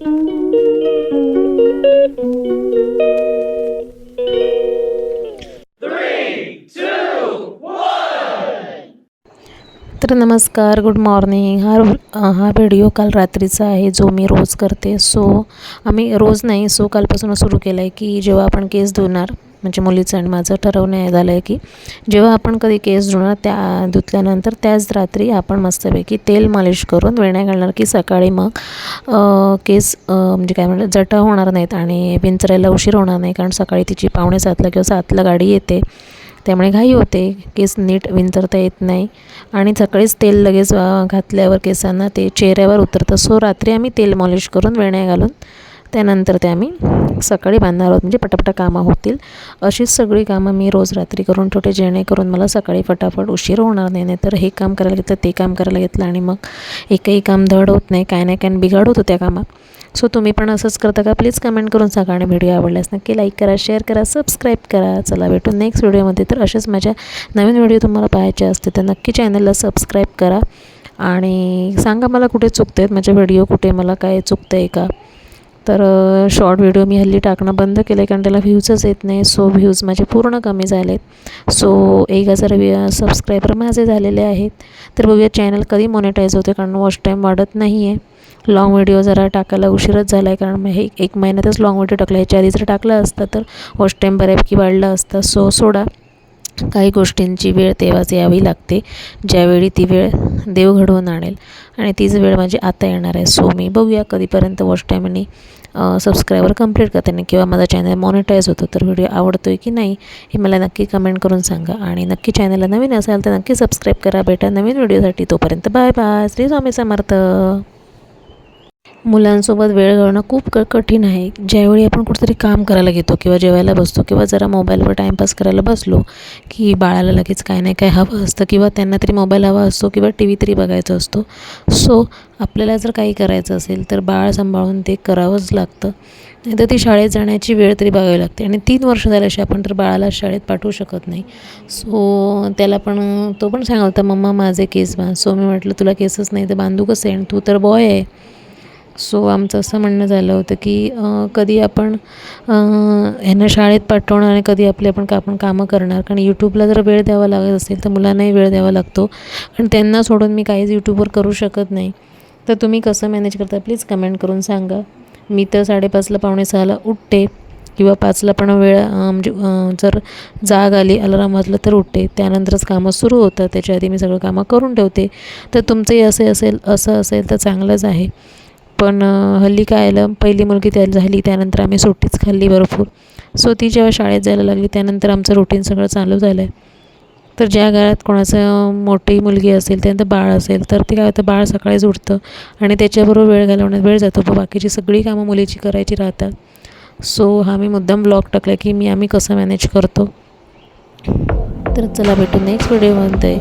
तर नमस्कार, good morning. हा व्हिडिओ काल रात्रीचा आहे जो मी रोज करते. आम्ही रोज नाही, कालपासून सुरू केलं आहे की जेव्हा आपण केस धुणार, म्हणजे मुलीचं आणि माझं ठरवणं झालं आहे की जेव्हा आपण कधी केस धुतल्यानंतर त्याच रात्री आपण मस्तपैकी तेल मालिश करून वेण्या घालणार की सकाळी मग केस म्हणजे काय म्हणतात जटा होणार नाहीत आणि विंचरायला उशीर होणार नाही. कारण सकाळी तिची 5:45 किंवा 7 गाडी येते, त्यामुळे घाई होते, केस नीट विंचरता येत नाही आणि सकाळीच तेल लगेच घातल्यावर केसांना ते चेहऱ्यावर उतरतं. रात्री आम्ही तेल मॉलिश करून वेण्या घालून त्यानंतर ते आम्ही सकाळी बांधणार आहोत, म्हणजे पटापटा कामं होतील. अशीच सगळी कामं मी रोज रात्री करून ठेवते, जेणेकरून मला सकाळी फटाफट उशीर होणार नाही. नाहीतर हे काम करायला घेतलं, ते काम करायला घेतलं आणि मग एकही काम धड होत नाही, काय नाही काय बिघाड होतो त्या कामात. तुम्ही पण असंच करता का? प्लीज कमेंट करून सांगा आणि व्हिडिओ आवडल्यास नक्की लाईक करा, शेअर करा, सबस्क्राईब करा. चला भेटू नेक्स्ट व्हिडिओमध्ये. तर असेच माझ्या नवीन व्हिडिओ तुम्हाला पाहायचे असते तर नक्की चॅनलला सबस्क्राईब करा आणि सांगा मला कुठे चुकते आहेत माझे व्हिडिओ, कुठे मला काय चुकतं आहे का. तर शॉर्ट व्हिडिओ मी हल्ली टाकणं बंद केलं आहे कारण त्याला व्ह्यूजच येत नाही. व्ह्यूज माझे पूर्ण कमी झालेत. 1000 सबस्क्रायबर माझे झालेले आहेत. तर बघूया चॅनल कधी मॉनिटाईज होते, कारण वॉच टाईम वाढत नाही आहे. लाँग व्हिडिओ जरा टाकायला उशीरच झाला आहे, कारण मग हे 1 महिन्यातच लाँग व्हिडिओ टाकला. ह्याच्या आधी जर टाकलं असतं तर वॉच टाईम बऱ्यापैकी वाढला असता. सोडा, काही गोष्टींची वेळ तेव्हाच यावी लागते ज्यावेळी ती वेळ देव घडवून आणेल आणि तीच वेळ माझी आता येणार आहे. मी बघूया कधीपर्यंत वॉच टाईम आणि सबस्क्रायबर कंप्लीट करते नाही किंवा माझा चॅनल मॉनिटाईज होतो. तर व्हिडिओ आवडतो आहे की नाही हे मला नक्की कमेंट करून सांगा आणि नक्की चॅनलला नवीन असाल तर नक्की सबस्क्राईब करा. भेटा नवीन व्हिडिओसाठी. तोपर्यंत बाय बाय. श्री स्वामी समर्थ. मुलांसोबत वेळ घालवणं खूप कठीण आहे. ज्यावेळी आपण कुठेतरी काम करायला घेतो किंवा जेवायला बसतो किंवा जरा मोबाईलवर टाईमपास करायला बसलो की बाळाला लगेच काय नाही काय हवं असतं किंवा त्यांना तरी मोबाईल हवा असतो किंवा टी व्ही तरी बघायचा असतो. आपल्याला जर काही करायचं असेल तर बाळ सांभाळून ते करावंच लागतं. नाही तर ती शाळेत जाण्याची वेळ तरी बघावी लागते आणि 3 वर्ष झाल्याशी आपण तर बाळाला शाळेत पाठवू शकत नाही. त्याला पण तो पण सांगत होता, मम्मा माझे केस बांध. मी म्हटलं तुला केसच नाही तर बांधू कसे, आणि तू तर बॉय आहे. आमचं असं म्हणणं झालं होतं की कधी आपण ह्यांना शाळेत पाठवणार आणि कधी आपण कामं करणार. कारण यूट्यूबला जर वेळ द्यावा लागत असेल तर मुलांनाही वेळ द्यावा लागतो आणि त्यांना सोडून मी काहीच यूट्यूबवर करू शकत नाही. तर तुम्ही कसं मॅनेज करता प्लीज कमेंट करून सांगा. मी तर 5:30ला 5:45ला उठते किंवा 5ला पण वेळ म्हणजे जर जाग आली अलाराम वाजलं तर उठते. त्यानंतरच कामं सुरू होतात. त्याच्या आधी मी सगळं कामं करून ठेवते. तर तुमचंही असं असेल तर चांगलंच आहे. पण हल्ली काय आलं, पहिली मुलगी झाली त्यानंतर आम्ही सुट्टीच खाल्ली भरपूर. ती जेव्हा शाळेत जायला लागली त्यानंतर आमचं रुटीन सगळं चालू झालं आहे. तर ज्या घरात कोणाचं मोठी मुलगी असेल त्यानंतर बाळ असेल तर ते काय होतं, बाळ सकाळीच उठतं आणि त्याच्याबरोबर वेळ घालवण्यात वेळ जातो. बाकीची सगळी कामं मुलीची करायची राहतात. हा मी मुद्दाम ब्लॉग टाकला की आम्ही कसं मॅनेज करतो. तर चला भेटू नेक्स्ट व्हिडिओमध्ये.